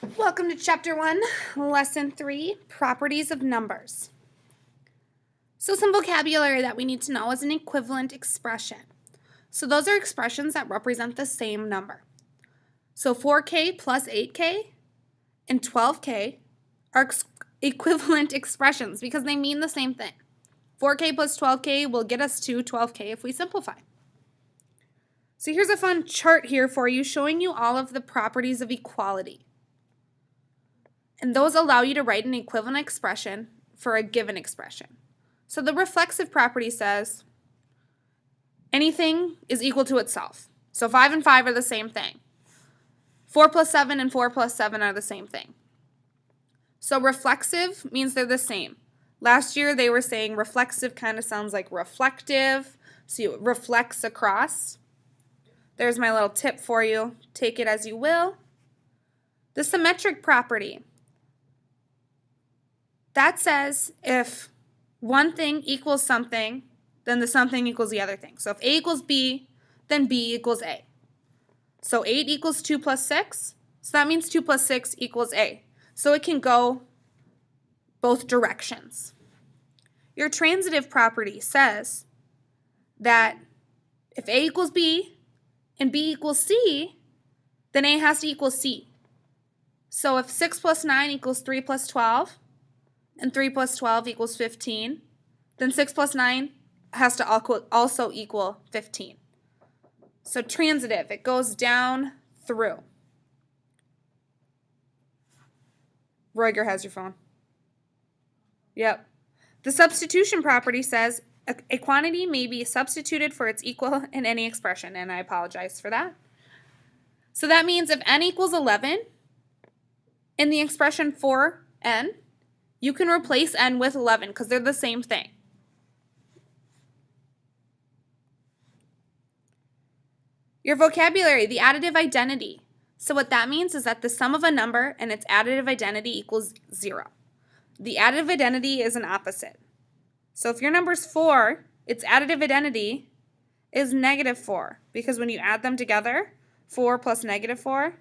Welcome to Chapter 1, Lesson 3, Properties of Numbers. So some vocabulary that we need to know is an equivalent expression. So those are expressions that represent the same number. So 4K plus 8K and 12K are equivalent expressions because they mean the same thing. 4K plus 12K will get us to 12K if we simplify. So here's a fun chart here for you showing you all of the properties of equality. And those allow you to write an equivalent expression for a given expression. So the reflexive property says anything is equal to itself. So 5 and 5 are the same thing. 4 plus 7 and 4 plus 7 are the same thing. So reflexive means they're the same. Last year they were saying reflexive kind of sounds like reflective, so it reflects across. There's my little tip for you. Take it as you will. The symmetric property. That says if one thing equals something, then the something equals the other thing. So if A equals B, then B equals A. So 8 equals 2 plus 6, so that means 2 plus 6 equals A. So it can go both directions. Your transitive property says that if A equals B and B equals C, then A has to equal C. So if 6 plus 9 equals 3 plus 12, and 3 plus 12 equals 15, then 6 plus 9 has to also equal 15. So transitive, it goes down through. Roiger has your phone. Yep. The substitution property says a quantity may be substituted for its equal in any expression, and I apologize for that. So that means if n equals 11, in the expression for n, you can replace n with 11 because they're the same thing. Your vocabulary, the additive identity. So what that means is that the sum of a number and its additive identity equals 0. The additive identity is an opposite. So if your number's 4, its additive identity is negative 4 because when you add them together, 4 plus negative 4,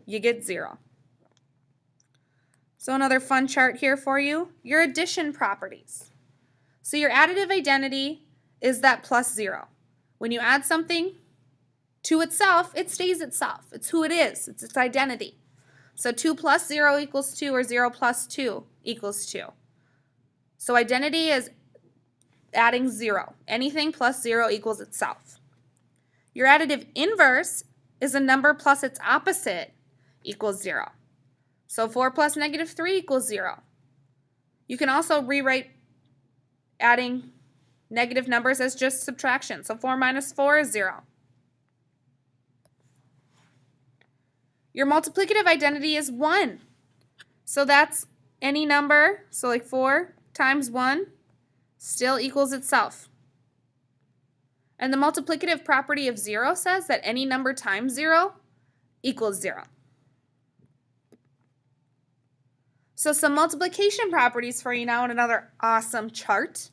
you get 0. So another fun chart here for you, your addition properties. So your additive identity is that plus 0. When you add something to itself, it stays itself. It's who it is. It's its identity. So 2 plus 0 equals 2 or 0 plus 2 equals 2. So identity is adding 0. Anything plus 0 equals itself. Your additive inverse is a number plus its opposite equals 0. So 4 plus negative 3 equals 0. You can also rewrite adding negative numbers as just subtraction. So 4 minus 4 is 0. Your multiplicative identity is 1. So that's any number, so like 4 times 1 still equals itself. And the multiplicative property of 0 says that any number times 0 equals 0. So some multiplication properties for you now in another awesome chart.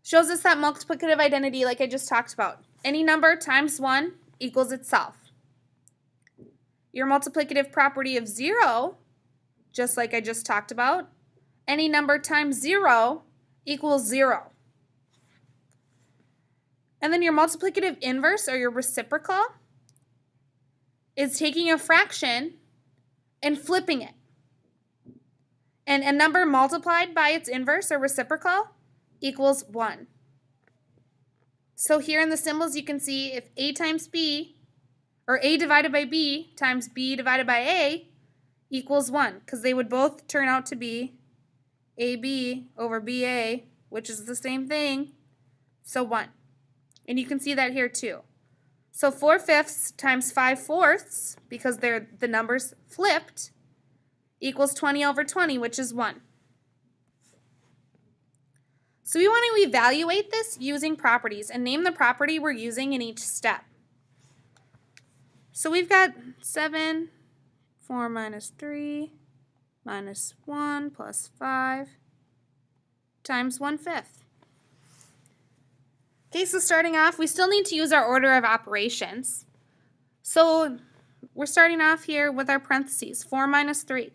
Shows us that multiplicative identity like I just talked about. Any number times 1 equals itself. Your multiplicative property of 0, just like I just talked about, any number times 0 equals 0. And then your multiplicative inverse or your reciprocal is taking a fraction and flipping it. And a number multiplied by its inverse or reciprocal equals 1. So here in the symbols you can see if A times B, or A divided by B times B divided by A equals 1, because they would both turn out to be AB over BA, which is the same thing, so 1. And you can see that here too. So 4/5 times 5/4, because they're the numbers flipped, equals 20 over 20, which is 1. So we want to evaluate this using properties and name the property we're using in each step. So we've got 7, 4 minus 3, minus 1 plus 5 times 1/5. Okay, so starting off, we still need to use our order of operations. So we're starting off here with our parentheses, 4 minus 3.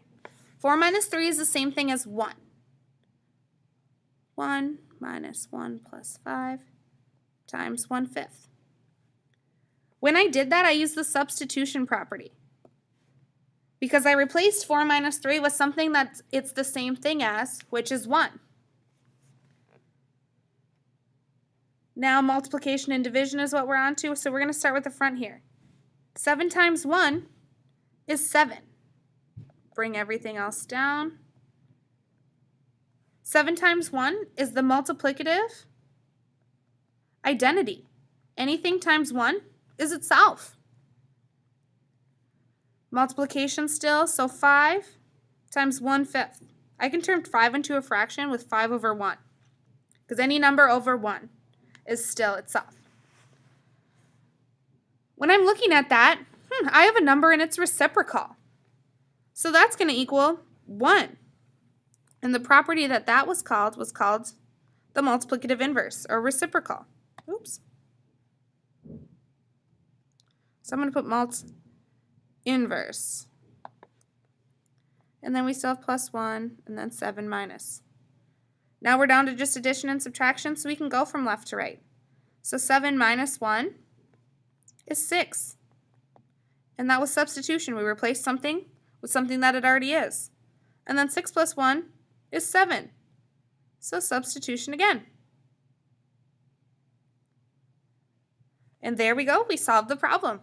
4 minus 3 is the same thing as 1. 1 minus 1 plus 5 times 1/5. When I did that, I used the substitution property because I replaced 4 minus 3 with something that it's the same thing as, which is 1. Now multiplication and division is what we're on to, so we're going to start with the front here. 7 times 1 is 7. Bring everything else down. 7 times 1 is the multiplicative identity. Anything times 1 is itself. Multiplication still, so 5 times 1/5. I can turn 5 into a fraction with 5 over 1, because any number over 1 is still itself. When I'm looking at that, I have a number and it's reciprocal. So that's going to equal 1. And the property that was called the multiplicative inverse, or reciprocal. Oops. So I'm going to put mult inverse. And then we still have plus 1, and then 7 minus. Now we're down to just addition and subtraction, so we can go from left to right. So 7 minus 1 is 6. And that was substitution. We replaced something with something that it already is. And then 6 plus 1 is 7. So substitution again. And there we go. We solved the problem.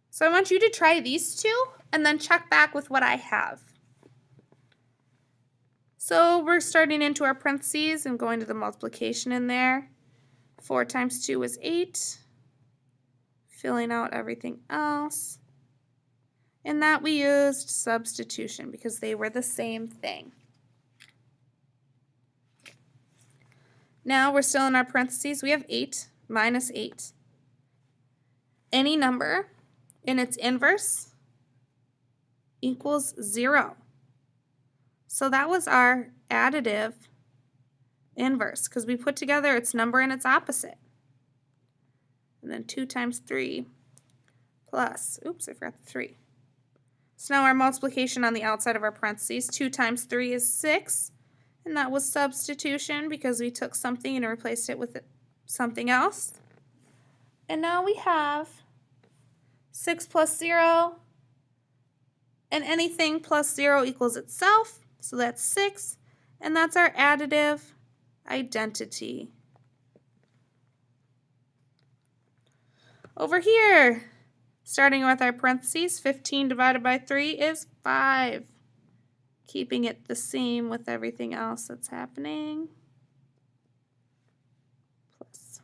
So I want you to try these two and then check back with what I have. So we're starting into our parentheses and going to the multiplication in there. 4 times 2 is 8. Filling out everything else. And that we used substitution because they were the same thing. Now we're still in our parentheses. We have 8 minus 8. Any number in its inverse equals 0. So that was our additive inverse because we put together its number and its opposite. And then 2 times 3 plus, oops, I forgot the 3. So now our multiplication on the outside of our parentheses, 2 times 3 is 6. And that was substitution because we took something and replaced it with something else. And now we have 6 plus 0. And anything plus 0 equals itself. So that's 6. And that's our additive identity. Over here, starting with our parentheses, 15 divided by 3 is 5. Keeping it the same with everything else that's happening. Plus.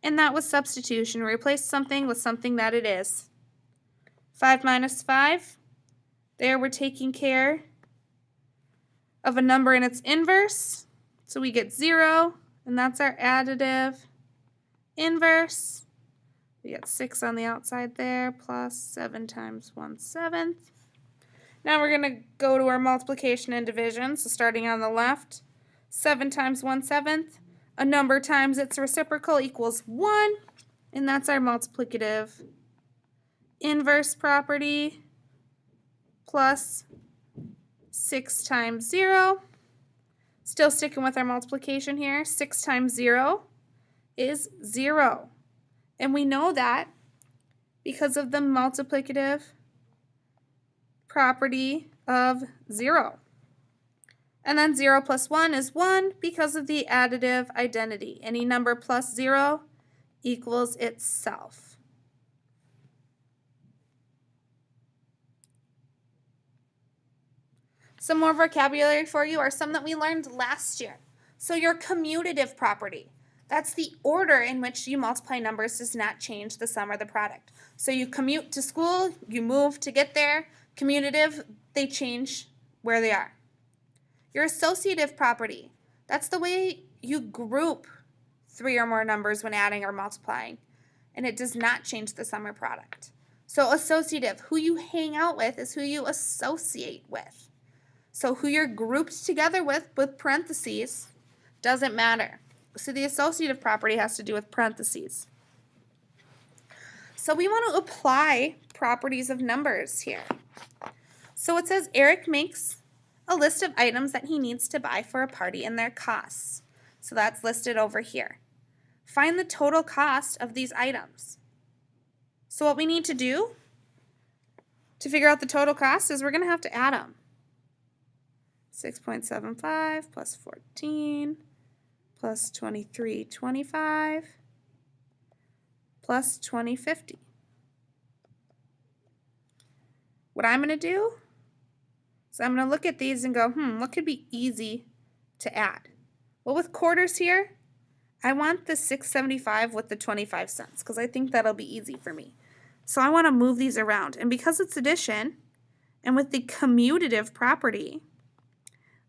And that was substitution. Replace something with something that it is. 5 minus 5. There we're taking care of a number in its inverse. So we get 0, and that's our additive inverse. We get 6 on the outside there, plus 7 times 1/7. Now we're going to go to our multiplication and division. So starting on the left, 7 times 1/7. A number times its reciprocal equals 1. And that's our multiplicative inverse property, plus 6 times 0. Still sticking with our multiplication here. 6 times 0 is 0. And we know that because of the multiplicative property of 0. And then 0 plus 1 is 1 because of the additive identity. Any number plus 0 equals itself. Some more vocabulary for you are some that we learned last year. So your commutative property. That's the order in which you multiply numbers does not change the sum or the product. So you commute to school, you move to get there. Commutative, they change where they are. Your associative property. That's the way you group 3 or more numbers when adding or multiplying. And it does not change the sum or product. So associative, who you hang out with is who you associate with. So who you're grouped together with parentheses doesn't matter. So the associative property has to do with parentheses. So we want to apply properties of numbers here. So it says Eric makes a list of items that he needs to buy for a party and their costs. So that's listed over here. Find the total cost of these items. So what we need to do to figure out the total cost is we're going to have to add them. 6.75 plus 14 plus 23.25 plus 20.50. What I'm going to do is I'm going to look at these and go, what could be easy to add? Well, with quarters here, I want the 6.75 with the 25 cents because I think that'll be easy for me. So I want to move these around. And because it's addition, and with the commutative property,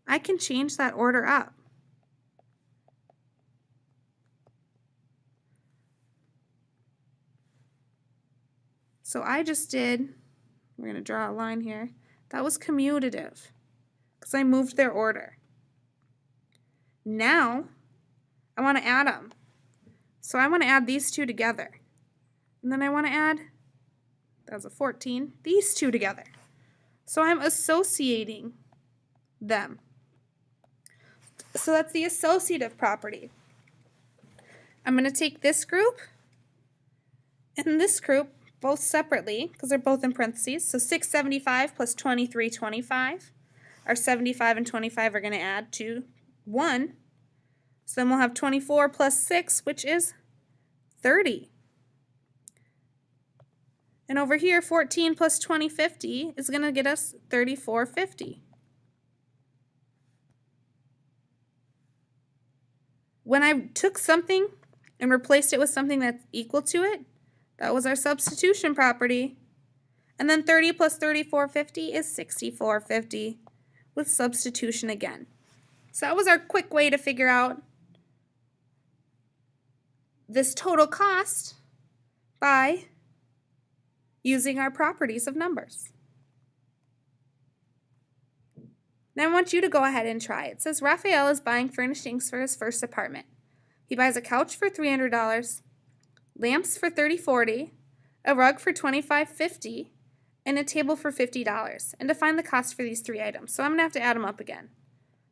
I can change that order up. So I just did, we're going to draw a line here, that was commutative because I moved their order. Now I want to add them. So I want to add these two together. And then I want to add, that was a 14, these two together. So I'm associating them. So that's the associative property. I'm going to take this group and this group both separately because they're both in parentheses. So 6.75 plus 23.25. Our 75 and 25 are going to add to 1. So then we'll have 24 plus 6, which is 30. And over here, 14 plus 20.50 is going to get us 34.50. When I took something and replaced it with something that's equal to it, that was our substitution property. And then 30 plus 34.50 is 64.50 with substitution again. So that was our quick way to figure out this total cost by using our properties of numbers. Now I want you to go ahead and try. It says Raphael is buying furnishings for his first apartment. He buys a couch for $300, lamps for $30.40, a rug for $25.50, and a table for $50. And to find the cost for these 3 items. So I'm going to have to add them up again.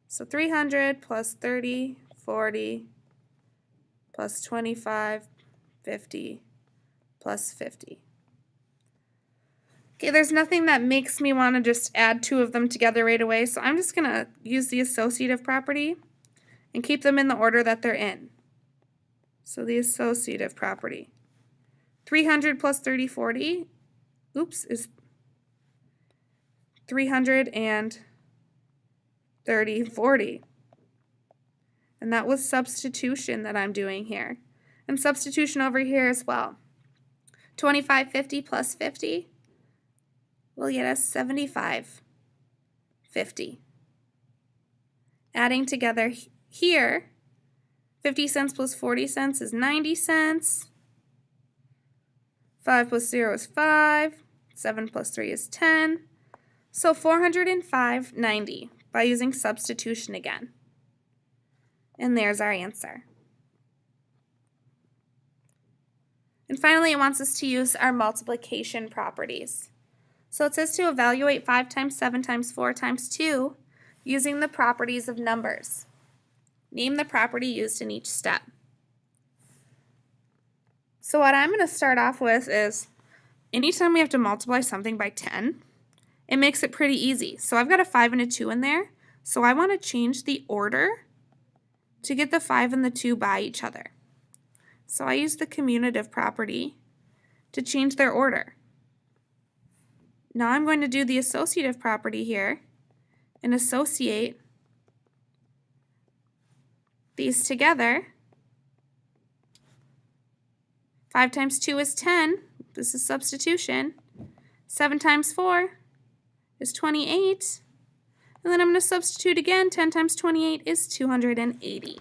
So 300 plus 30.40 plus 25.50 plus 50. Okay, there's nothing that makes me want to just add 2 of them together right away, so I'm just going to use the associative property and keep them in the order that they're in. So the associative property. 300 plus 30.40, is 300 and 30.40. And that was substitution that I'm doing here. And substitution over here as well. 25.50 plus 50 will get us 75.50. Adding together here, 50 cents plus 40 cents is 90 cents. 5 plus 0 is 5. 7 plus 3 is 10. So 405.90 by using substitution again. And there's our answer. And finally, it wants us to use our multiplication properties. So it says to evaluate 5 times 7 times 4 times 2 using the properties of numbers. Name the property used in each step. So what I'm going to start off with is anytime we have to multiply something by 10, it makes it pretty easy. So I've got a 5 and a 2 in there. So I want to change the order to get the 5 and the 2 by each other. So I use the commutative property to change their order. Now I'm going to do the associative property here and associate these together. 5 times 2 is 10. This is substitution. 7 times 4 is 28. And then I'm going to substitute again. 10 times 28 is 280.